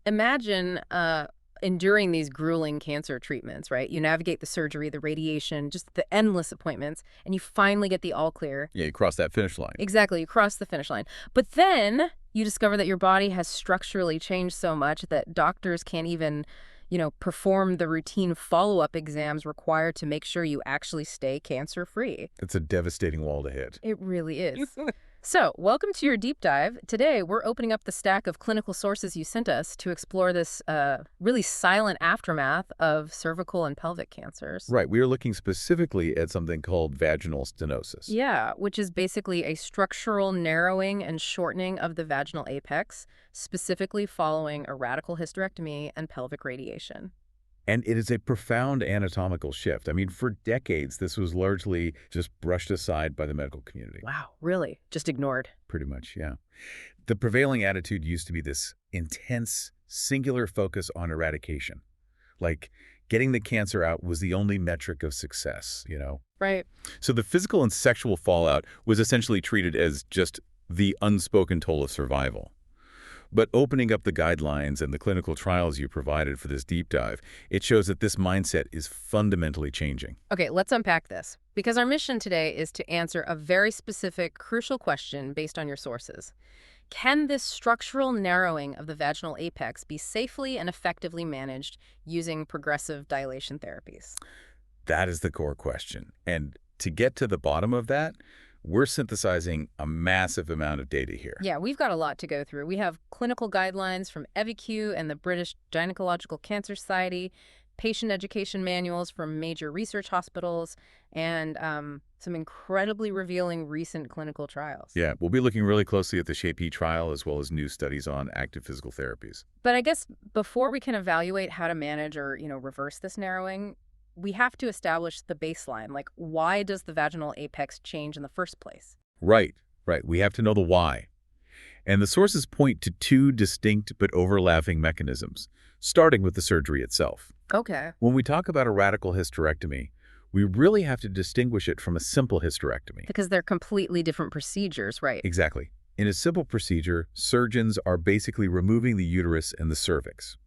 imagine enduring these grueling cancer treatments, right? You navigate the surgery, the radiation, just the endless appointments, and you finally get the all clear. Yeah, you cross that finish line. Exactly, you cross the finish line. But then you discover that your body has structurally changed so much that doctors can't even, perform the routine follow-up exams required to make sure you actually stay cancer-free. It's a devastating wall to hit. It really is. So, welcome to your deep dive. Today, we're opening up the stack of clinical sources you sent us to explore this really silent aftermath of cervical and pelvic cancers. Right, we are looking specifically at something called vaginal stenosis. Yeah, which is basically a structural narrowing and shortening of the vaginal apex, specifically following a radical hysterectomy and pelvic radiation. And it is a profound anatomical shift. I mean, for decades, this was largely just brushed aside by the medical community. Wow, really? Just ignored? Pretty much, yeah. The prevailing attitude used to be this intense, singular focus on eradication. Like, getting the cancer out was the only metric of success, Right. So the physical and sexual fallout was essentially treated as just the unspoken toll of survival. But opening up the guidelines and the clinical trials you provided for this deep dive, it shows that this mindset is fundamentally changing. Okay, let's unpack this. Because our mission today is to answer a very specific, crucial question based on your sources. Can this structural narrowing of the vaginal apex be safely and effectively managed using progressive dilation therapies? That is the core question. And to get to the bottom of that, we're synthesizing a massive amount of data here. Yeah, we've got a lot to go through. We have clinical guidelines from EviQ and the British Gynecological Cancer Society, patient education manuals from major research hospitals, and some incredibly revealing recent clinical trials. Yeah, we'll be looking really closely at the SHAPE trial as well as new studies on active physical therapies. But I guess before we can evaluate how to manage or, reverse this narrowing, we have to establish the baseline. Like, why does the vaginal apex change in the first place? Right. We have to know the why. And the sources point to two distinct but overlapping mechanisms, starting with the surgery itself. Okay. When we talk about a radical hysterectomy, we really have to distinguish it from a simple hysterectomy. Because they're completely different procedures, right? Exactly. In a simple procedure, surgeons are basically removing the uterus and the cervix.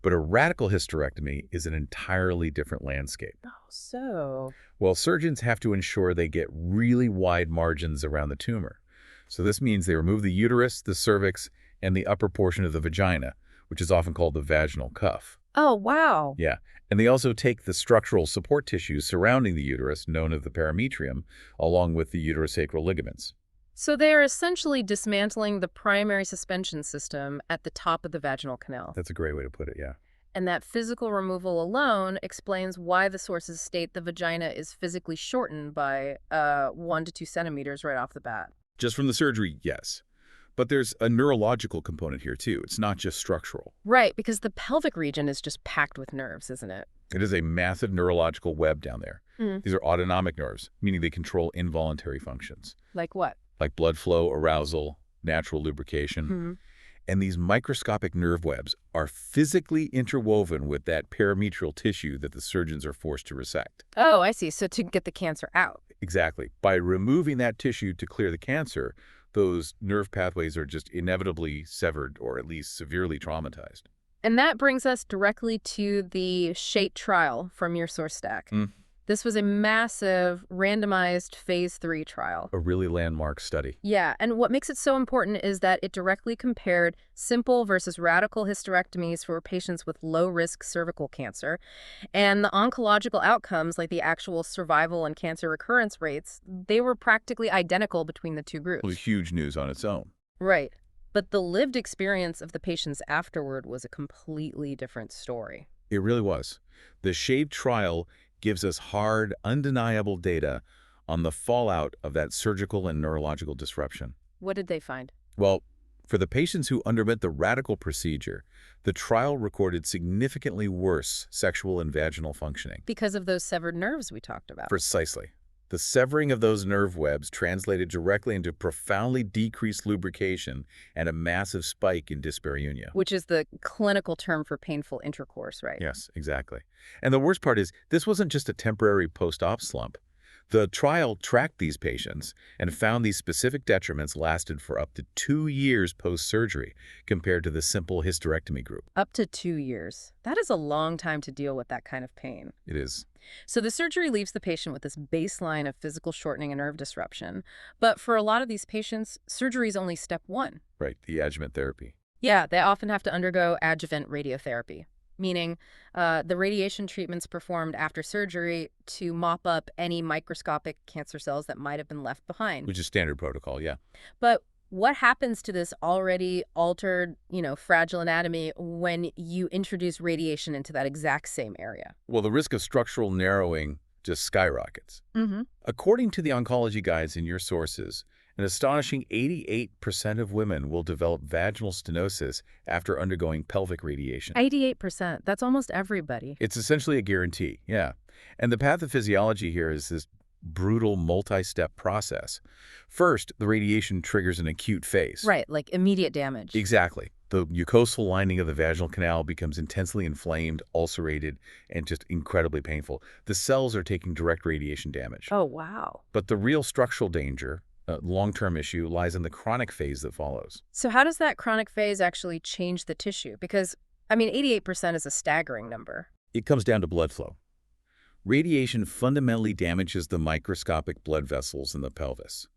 But a radical hysterectomy is an entirely different landscape. Oh, so... Well, surgeons have to ensure they get really wide margins around the tumor. So this means they remove the uterus, the cervix, and the upper portion of the vagina, which is often called the vaginal cuff. Oh, wow. Yeah, and they also take the structural support tissues surrounding the uterus, known as the perimetrium, along with the uterosacral ligaments. So they are essentially dismantling the primary suspension system at the top of the vaginal canal. That's a great way to put it, yeah. And that physical removal alone explains why the sources state the vagina is physically shortened by 1 to 2 centimeters right off the bat. Just from the surgery, yes. But there's a neurological component here, too. It's not just structural. Right, because the pelvic region is just packed with nerves, isn't it? It is a massive neurological web down there. These are autonomic nerves, meaning they control involuntary functions. Like what? Like blood flow, arousal, natural lubrication. And these microscopic nerve webs are physically interwoven with that perimetrial tissue that the surgeons are forced to resect. Oh, I see. So to get the cancer out. Exactly. By removing that tissue to clear the cancer, those nerve pathways are just inevitably severed or at least severely traumatized. And that brings us directly to the SHAPE trial from your source stack. This was a massive, randomized phase 3 trial. A really landmark study. Yeah, and what makes it so important is that it directly compared simple versus radical hysterectomies for patients with low-risk cervical cancer. And the oncological outcomes, like the actual survival and cancer recurrence rates, they were practically identical between the two groups. Well, huge news on its own. Right. But the lived experience of the patients afterward was a completely different story. It really was. The SHAPE trial gives us hard, undeniable data on the fallout of that surgical and neurological disruption. What did they find? Well, for the patients who underwent the radical procedure, the trial recorded significantly worse sexual and vaginal functioning. Because of those severed nerves we talked about. Precisely. The severing of those nerve webs translated directly into profoundly decreased lubrication and a massive spike in dyspareunia. Which is the clinical term for painful intercourse, right? Yes, exactly. And the worst part is, this wasn't just a temporary post-op slump. The trial tracked these patients and found these specific detriments lasted for up to 2 years post-surgery compared to the simple hysterectomy group. Up to 2 years. That is a long time to deal with that kind of pain. It is. So the surgery leaves the patient with this baseline of physical shortening and nerve disruption. But for a lot of these patients, surgery is only step one. Right, the adjuvant therapy. Yeah, they often have to undergo adjuvant radiotherapy, meaning the radiation treatments performed after surgery to mop up any microscopic cancer cells that might have been left behind. Which is standard protocol, yeah. But what happens to this already altered, fragile anatomy when you introduce radiation into that exact same area? Well, the risk of structural narrowing just skyrockets. Mm-hmm. According to the oncology guides in your sources, an astonishing 88% of women will develop vaginal stenosis after undergoing pelvic radiation. 88%. That's almost everybody. It's essentially a guarantee, yeah. And the pathophysiology here is this brutal multi-step process. First, the radiation triggers an acute phase. Right, like immediate damage. Exactly. The mucosal lining of the vaginal canal becomes intensely inflamed, ulcerated, and just incredibly painful. The cells are taking direct radiation damage. Oh, wow. But the real structural danger, long-term issue, lies in the chronic phase that follows. So how does that chronic phase actually change the tissue? Because, 88% is a staggering number. It comes down to blood flow. Radiation fundamentally damages the microscopic blood vessels in the pelvis.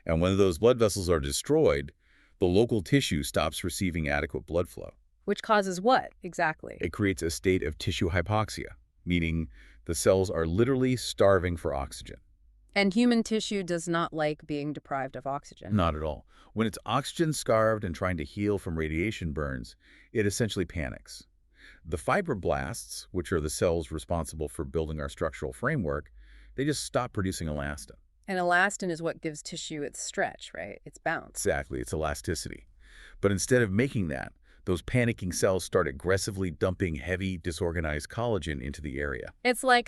And when those blood vessels are destroyed, the local tissue stops receiving adequate blood flow. Which causes what, exactly? It creates a state of tissue hypoxia, meaning the cells are literally starving for oxygen. And human tissue does not like being deprived of oxygen. Not at all. When it's oxygen-starved and trying to heal from radiation burns, it essentially panics. The fibroblasts, which are the cells responsible for building our structural framework, they just stop producing elastin. And elastin is what gives tissue its stretch, right? Its bounce. Exactly, it's elasticity. But instead of making that, those panicking cells start aggressively dumping heavy, disorganized collagen into the area. It's like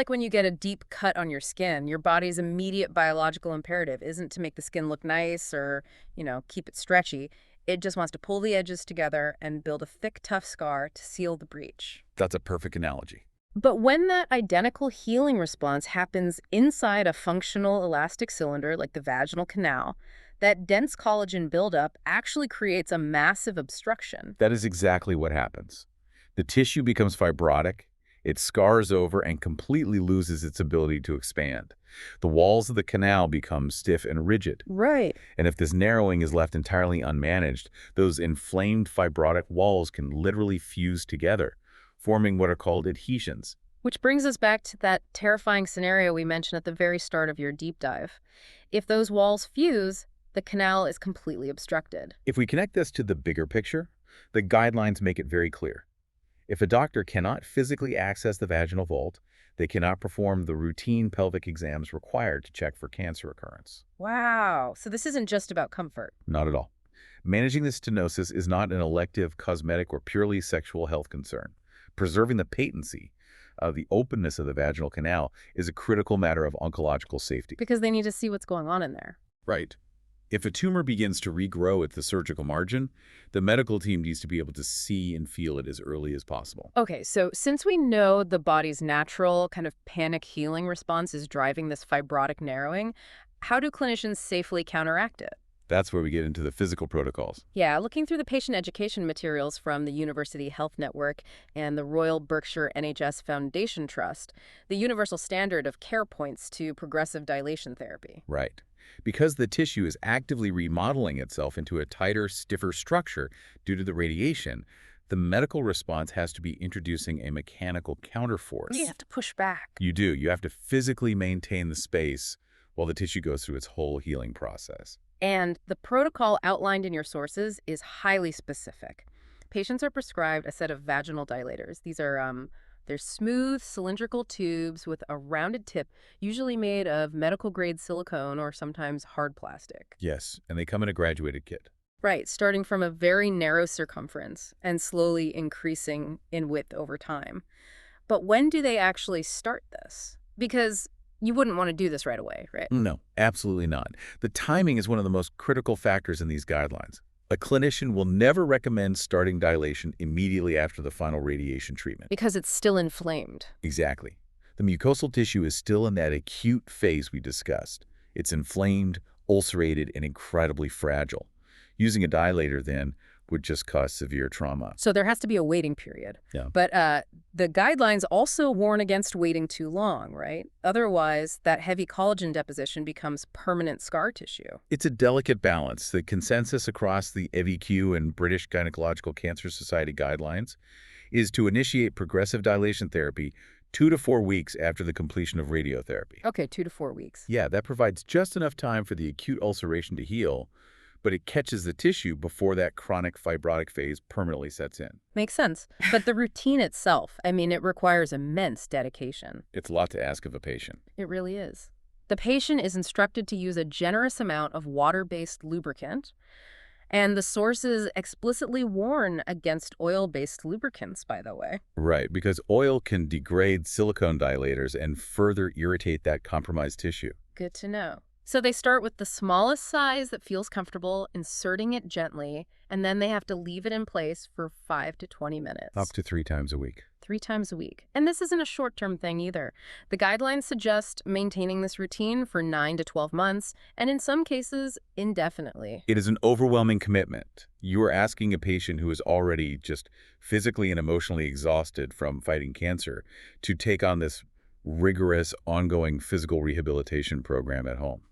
when you get a deep cut on your skin. Your body's immediate biological imperative isn't to make the skin look nice or, keep it stretchy. It just wants to pull the edges together and build a thick, tough scar to seal the breach. That's a perfect analogy. But when that identical healing response happens inside a functional elastic cylinder like the vaginal canal, that dense collagen buildup actually creates a massive obstruction. That is exactly what happens. The tissue becomes fibrotic, it scars over and completely loses its ability to expand. The walls of the canal become stiff and rigid. Right. And if this narrowing is left entirely unmanaged, those inflamed fibrotic walls can literally fuse together, forming what are called adhesions. Which brings us back to that terrifying scenario we mentioned at the very start of your deep dive. If those walls fuse, the canal is completely obstructed. If we connect this to the bigger picture, the guidelines make it very clear. If a doctor cannot physically access the vaginal vault, they cannot perform the routine pelvic exams required to check for cancer recurrence. Wow. So this isn't just about comfort. Not at all. Managing the stenosis is not an elective, cosmetic, or purely sexual health concern. Preserving the patency of the openness of the vaginal canal is a critical matter of oncological safety. Because they need to see what's going on in there. Right. If a tumor begins to regrow at the surgical margin, the medical team needs to be able to see and feel it as early as possible. Okay, so since we know the body's natural kind of panic healing response is driving this fibrotic narrowing, how do clinicians safely counteract it? That's where we get into the physical protocols. Yeah, looking through the patient education materials from the University Health Network and the Royal Berkshire NHS Foundation Trust, the universal standard of care points to progressive dilation therapy. Right. Because the tissue is actively remodeling itself into a tighter, stiffer structure due to the radiation, the medical response has to be introducing a mechanical counterforce. You have to push back. You do. You have to physically maintain the space while the tissue goes through its whole healing process. And the protocol outlined in your sources is highly specific. Patients are prescribed a set of vaginal dilators. These are they're smooth cylindrical tubes with a rounded tip, usually made of medical-grade silicone or sometimes hard plastic. Yes, and they come in a graduated kit. Right, starting from a very narrow circumference and slowly increasing in width over time. But when do they actually start this? Because you wouldn't want to do this right away, right? No, absolutely not. The timing is one of the most critical factors in these guidelines. A clinician will never recommend starting dilation immediately after the final radiation treatment. Because it's still inflamed. Exactly. The mucosal tissue is still in that acute phase we discussed. It's inflamed, ulcerated, and incredibly fragile. Using a dilator, then, would just cause severe trauma. So there has to be a waiting period. Yeah. But the guidelines also warn against waiting too long, right? Otherwise, that heavy collagen deposition becomes permanent scar tissue. It's a delicate balance. The consensus across the EVQ and British Gynecological Cancer Society guidelines is to initiate progressive dilation therapy 2 to 4 weeks after the completion of radiotherapy. Okay, 2 to 4 weeks. Yeah, that provides just enough time for the acute ulceration to heal, but it catches the tissue before that chronic fibrotic phase permanently sets in. Makes sense. But the routine itself, I mean, it requires immense dedication. It's a lot to ask of a patient. It really is. The patient is instructed to use a generous amount of water-based lubricant, and the sources explicitly warn against oil-based lubricants, by the way. Right, because oil can degrade silicone dilators and further irritate that compromised tissue. Good to know. So they start with the smallest size that feels comfortable, inserting it gently, and then they have to leave it in place for 5 to 20 minutes. Up to 3 times a week. 3 times a week. And this isn't a short-term thing either. The guidelines suggest maintaining this routine for 9 to 12 months, and in some cases, indefinitely. It is an overwhelming commitment. You are asking a patient who is already just physically and emotionally exhausted from fighting cancer to take on this rigorous, ongoing physical rehabilitation program at home.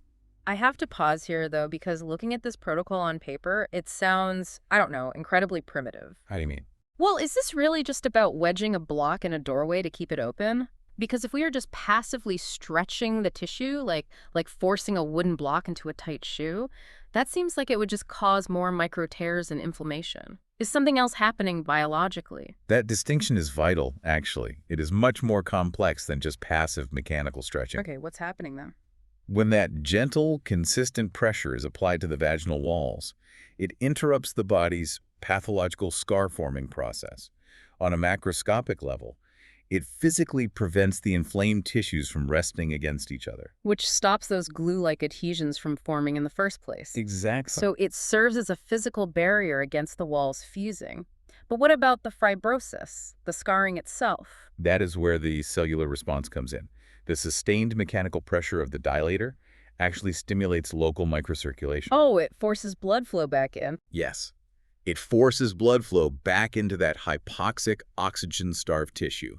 I have to pause here, though, because looking at this protocol on paper, it sounds, I don't know, incredibly primitive. How do you mean? Well, is this really just about wedging a block in a doorway to keep it open? Because if we are just passively stretching the tissue, like forcing a wooden block into a tight shoe, that seems like it would just cause more micro tears and inflammation. Is something else happening biologically? That distinction is vital, actually. It is much more complex than just passive mechanical stretching. Okay, what's happening then? When that gentle, consistent pressure is applied to the vaginal walls, it interrupts the body's pathological scar-forming process. On a macroscopic level, it physically prevents the inflamed tissues from resting against each other. Which stops those glue-like adhesions from forming in the first place. Exactly. So it serves as a physical barrier against the walls fusing. But what about the fibrosis, the scarring itself? That is where the cellular response comes in. The sustained mechanical pressure of the dilator actually stimulates local microcirculation. Oh, it forces blood flow back in. Yes. It forces blood flow back into that hypoxic, oxygen-starved tissue.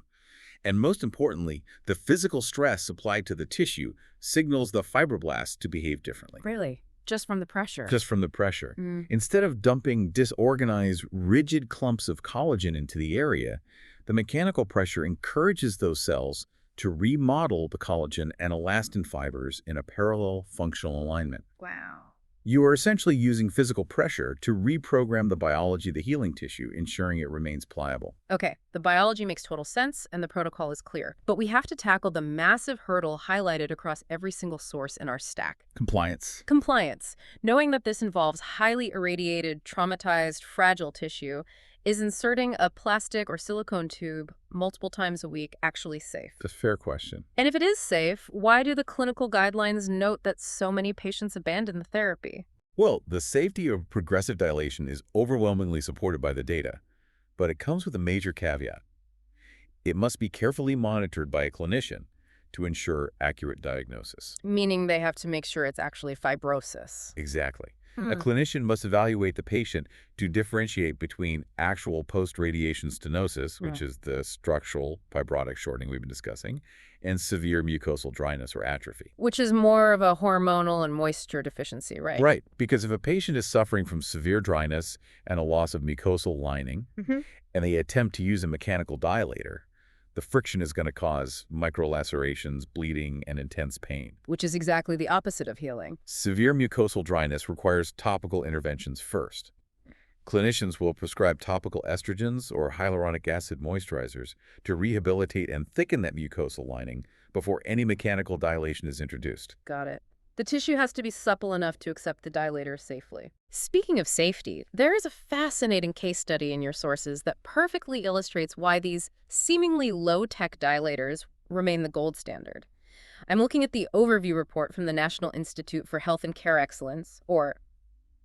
And most importantly, the physical stress applied to the tissue signals the fibroblasts to behave differently. Really? Just from the pressure? Just from the pressure. Instead of dumping disorganized, rigid clumps of collagen into the area, the mechanical pressure encourages those cells to remodel the collagen and elastin fibers in a parallel functional alignment. Wow. You are essentially using physical pressure to reprogram the biology of the healing tissue, ensuring it remains pliable. Okay, the biology makes total sense and the protocol is clear. But we have to tackle the massive hurdle highlighted across every single source in our stack. Compliance. Compliance. Knowing that this involves highly irradiated, traumatized, fragile tissue, is inserting a plastic or silicone tube multiple times a week actually safe? It's a fair question. And if it is safe, why do the clinical guidelines note that so many patients abandon the therapy? Well, the safety of progressive dilation is overwhelmingly supported by the data, but it comes with a major caveat. It must be carefully monitored by a clinician to ensure accurate diagnosis. Meaning they have to make sure it's actually fibrosis. Exactly. A clinician must evaluate the patient to differentiate between actual post-radiation stenosis, which is the structural fibrotic shortening we've been discussing, and severe mucosal dryness or atrophy. Which is more of a hormonal and moisture deficiency, right? Right, because if a patient is suffering from severe dryness and a loss of mucosal lining, and they attempt to use a mechanical dilator, the friction is going to cause microlacerations, bleeding, and intense pain. Which is exactly the opposite of healing. Severe mucosal dryness requires topical interventions first. Clinicians will prescribe topical estrogens or hyaluronic acid moisturizers to rehabilitate and thicken that mucosal lining before any mechanical dilation is introduced. Got it. The tissue has to be supple enough to accept the dilator safely. Speaking of safety, there is a fascinating case study in your sources that perfectly illustrates why these seemingly low-tech dilators remain the gold standard. I'm looking at the overview report from the National Institute for Health and Care Excellence, or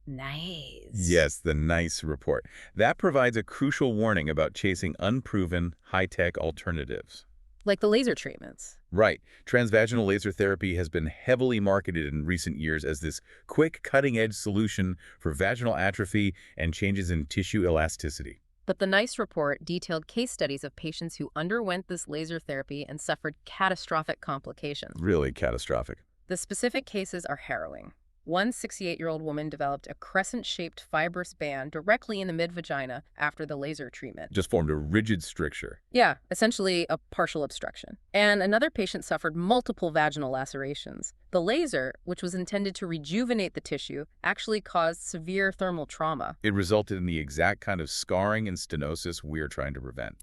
NICE. Yes, the NICE report. That provides a crucial warning about chasing unproven, high-tech alternatives. Like the laser treatments. Right. Transvaginal laser therapy has been heavily marketed in recent years as this quick, cutting-edge solution for vaginal atrophy and changes in tissue elasticity. But the NICE report detailed case studies of patients who underwent this laser therapy and suffered catastrophic complications. Really catastrophic. The specific cases are harrowing. One 68-year-old woman developed a crescent-shaped fibrous band directly in the mid-vagina after the laser treatment. Just formed a rigid stricture. Yeah, essentially a partial obstruction. And another patient suffered multiple vaginal lacerations. The laser, which was intended to rejuvenate the tissue, actually caused severe thermal trauma. It resulted in the exact kind of scarring and stenosis we're trying to prevent.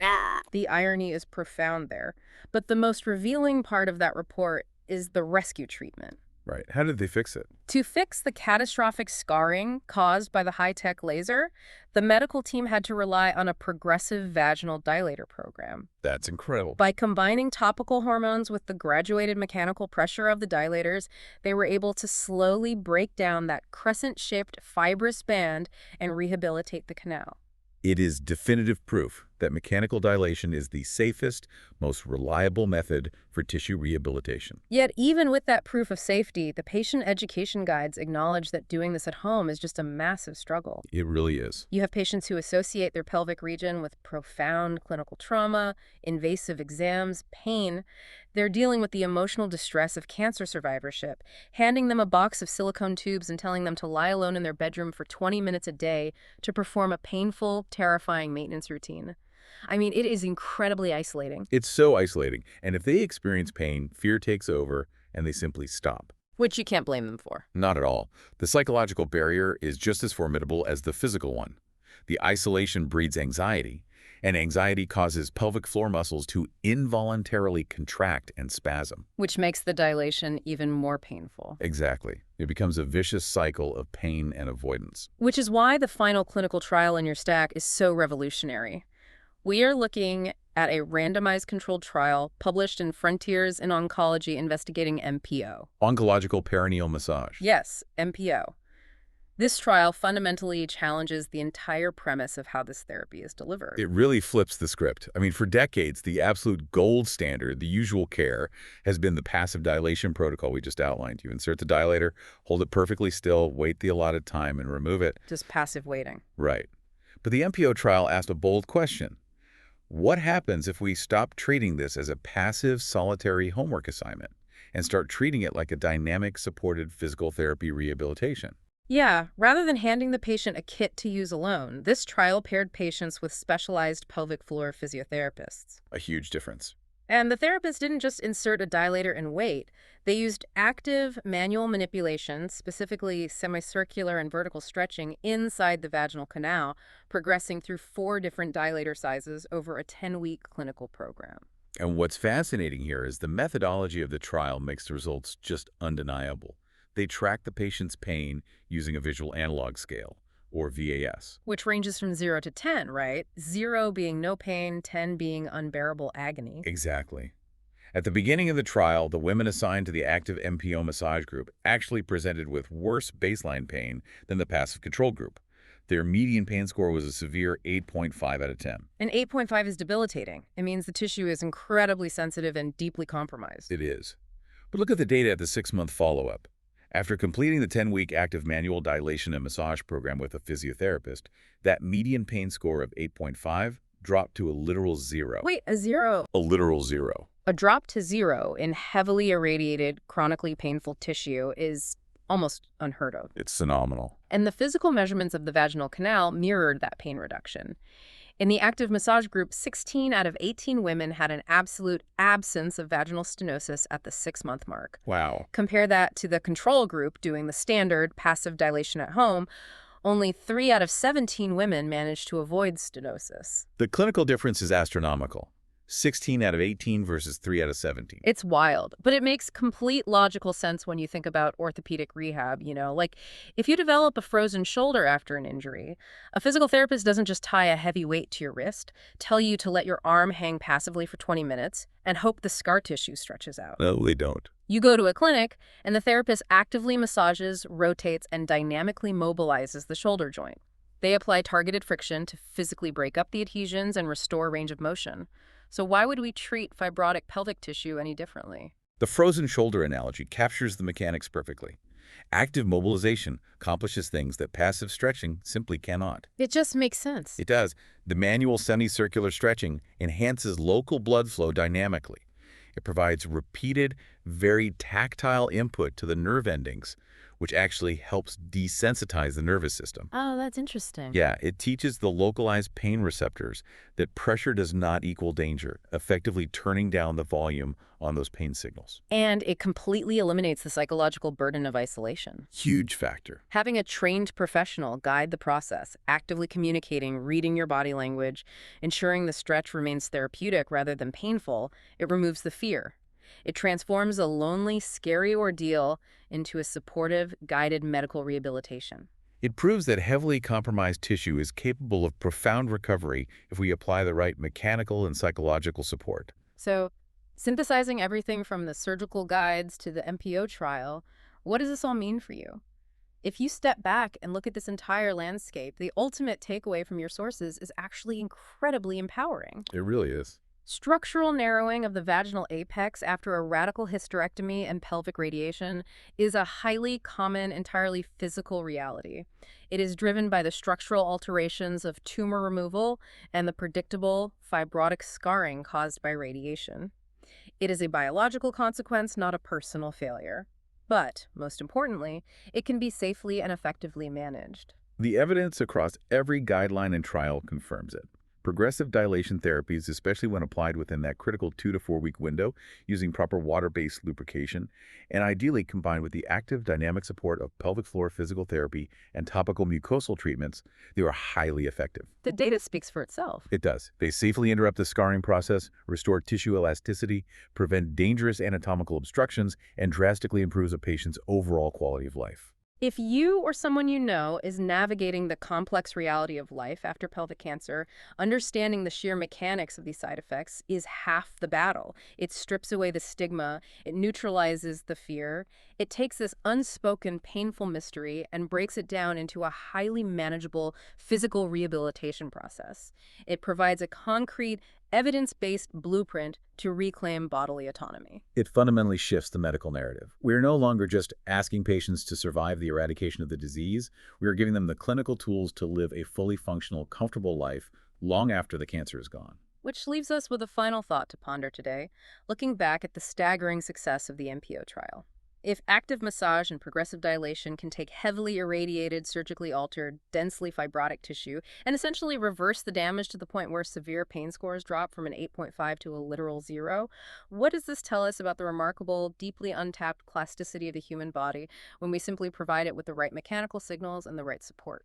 The irony is profound there. But the most revealing part of that report is the rescue treatment. Right. How did they fix it? To fix the catastrophic scarring caused by the high-tech laser, the medical team had to rely on a progressive vaginal dilator program. That's incredible. By combining topical hormones with the graduated mechanical pressure of the dilators, they were able to slowly break down that crescent-shaped fibrous band and rehabilitate the canal. It is definitive proof that mechanical dilation is the safest, most reliable method for tissue rehabilitation. Yet, even with that proof of safety, the patient education guides acknowledge that doing this at home is just a massive struggle. It really is. You have patients who associate their pelvic region with profound clinical trauma, invasive exams, pain. They're dealing with the emotional distress of cancer survivorship, handing them a box of silicone tubes and telling them to lie alone in their bedroom for 20 minutes a day to perform a painful, terrifying maintenance routine. I mean, it is incredibly isolating. It's so isolating. And if they experience pain, fear takes over and they simply stop. Which you can't blame them for. Not at all. The psychological barrier is just as formidable as the physical one. The isolation breeds anxiety, and anxiety causes pelvic floor muscles to involuntarily contract and spasm. Which makes the dilation even more painful. Exactly. It becomes a vicious cycle of pain and avoidance. Which is why the final clinical trial in your stack is so revolutionary. We are looking at a randomized controlled trial published in Frontiers in Oncology investigating MPO. Oncological perineal massage. Yes, MPO. This trial fundamentally challenges the entire premise of how this therapy is delivered. It really flips the script. I mean, for decades, the absolute gold standard, the usual care, has been the passive dilation protocol we just outlined. You insert the dilator, hold it perfectly still, wait the allotted time, and remove it. Just passive waiting. Right. But the MPO trial asked a bold question. What happens if we stop treating this as a passive, solitary homework assignment and start treating it like a dynamic, supported physical therapy rehabilitation? Yeah, rather than handing the patient a kit to use alone, this trial paired patients with specialized pelvic floor physiotherapists. A huge difference. And the therapist didn't just insert a dilator and wait. They used active manual manipulation, specifically semicircular and vertical stretching inside the vaginal canal, progressing through 4 different dilator sizes over a 10-week clinical program. And what's fascinating here is the methodology of the trial makes the results just undeniable. They track the patient's pain using a visual analog scale, or VAS. Which ranges from 0 to 10, right? 0 being no pain, 10 being unbearable agony. Exactly. At the beginning of the trial, the women assigned to the active MPO massage group actually presented with worse baseline pain than the passive control group. Their median pain score was a severe 8.5 out of 10. And 8.5 is debilitating. It means the tissue is incredibly sensitive and deeply compromised. It is. But look at the data at the 6-month follow-up. After completing the 10-week active manual dilation and massage program with a physiotherapist, that median pain score of 8.5 dropped to a literal 0. Wait, a 0? A literal 0. A drop to 0 in heavily irradiated, chronically painful tissue is almost unheard of. It's phenomenal. And the physical measurements of the vaginal canal mirrored that pain reduction. In the active massage group, 16 out of 18 women had an absolute absence of vaginal stenosis at the 6-month mark. Wow. Compare that to the control group doing the standard passive dilation at home. Only 3 out of 17 women managed to avoid stenosis. The clinical difference is astronomical. 16 out of 18 versus 3 out of 17. It's wild, but it makes complete logical sense when you think about orthopedic rehab, Like, if you develop a frozen shoulder after an injury, a physical therapist doesn't just tie a heavy weight to your wrist, tell you to let your arm hang passively for 20 minutes, and hope the scar tissue stretches out. No, they don't. You go to a clinic, and the therapist actively massages, rotates, and dynamically mobilizes the shoulder joint. They apply targeted friction to physically break up the adhesions and restore range of motion. So why would we treat fibrotic pelvic tissue any differently? The frozen shoulder analogy captures the mechanics perfectly. Active mobilization accomplishes things that passive stretching simply cannot. It just makes sense. It does. The manual semicircular stretching enhances local blood flow dynamically. It provides repeated, very tactile input to the nerve endings, which actually helps desensitize the nervous system. Oh, that's interesting. Yeah, it teaches the localized pain receptors that pressure does not equal danger, effectively turning down the volume on those pain signals. And it completely eliminates the psychological burden of isolation. Huge factor. Having a trained professional guide the process, actively communicating, reading your body language, ensuring the stretch remains therapeutic rather than painful, it removes the fear. It transforms a lonely, scary ordeal into a supportive, guided medical rehabilitation. It proves that heavily compromised tissue is capable of profound recovery if we apply the right mechanical and psychological support. So, synthesizing everything from the surgical guides to the MPO trial, what does this all mean for you? If you step back and look at this entire landscape, the ultimate takeaway from your sources is actually incredibly empowering. It really is. Structural narrowing of the vaginal apex after a radical hysterectomy and pelvic radiation is a highly common, entirely physical reality. It is driven by the structural alterations of tumor removal and the predictable fibrotic scarring caused by radiation. It is a biological consequence, not a personal failure. But, most importantly, it can be safely and effectively managed. The evidence across every guideline and trial confirms it. Progressive dilation therapies, especially when applied within that critical 2 to 4 week window using proper water-based lubrication, and ideally combined with the active dynamic support of pelvic floor physical therapy and topical mucosal treatments, they are highly effective. The data speaks for itself. It does. They safely interrupt the scarring process, restore tissue elasticity, prevent dangerous anatomical obstructions, and drastically improves a patient's overall quality of life. If you or someone you know is navigating the complex reality of life after pelvic cancer, understanding the sheer mechanics of these side effects is half the battle. It strips away the stigma, it neutralizes the fear, it takes this unspoken, painful mystery and breaks it down into a highly manageable physical rehabilitation process. It provides a concrete, evidence-based blueprint to reclaim bodily autonomy. It fundamentally shifts the medical narrative. We are no longer just asking patients to survive the eradication of the disease. We are giving them the clinical tools to live a fully functional, comfortable life long after the cancer is gone. Which leaves us with a final thought to ponder today, looking back at the staggering success of the MPO trial. If active massage and progressive dilation can take heavily irradiated, surgically altered, densely fibrotic tissue and essentially reverse the damage to the point where severe pain scores drop from an 8.5 to a literal 0, what does this tell us about the remarkable, deeply untapped plasticity of the human body when we simply provide it with the right mechanical signals and the right support?